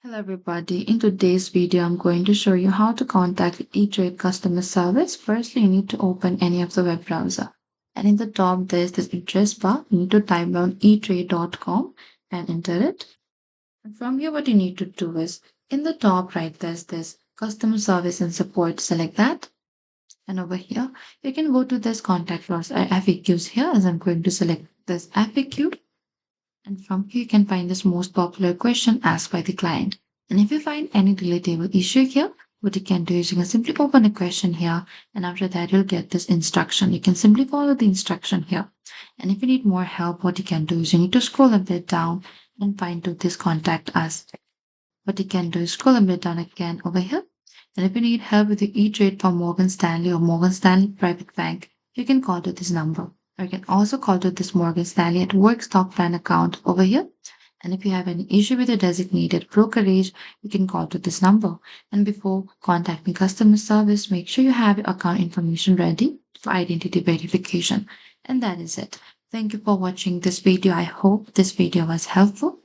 Hello everybody, in today's video I'm going to show you how to contact ETRADE customer service. Firstly, you need to open any of the web browser, and in the top there's this address bar. You need to type down etrade.com and enter it. And from here what you need to do is, in the top right there's this customer service and support. Select that, and over here you can go to this contact us FAQs here, as I'm going to select this FAQ. And from here, you can find this most popular question asked by the client. And if you find any relatable issue here, what you can do is you can simply open a question here, and after that, you'll get this instruction. You can simply follow the instruction here. And if you need more help, what you can do is you need to scroll a bit down and find to this contact us. What you can do is scroll a bit down again over here. And if you need help with the E-Trade from Morgan Stanley or Morgan Stanley Private Bank, you can call to this number. Or you can also call to this Morgan Stanley at Work Stock Plan account over here. And if you have any issue with a designated brokerage, you can call to this number. And before contacting customer service, make sure you have your account information ready for identity verification. And that is it. Thank you for watching this video. I hope this video was helpful.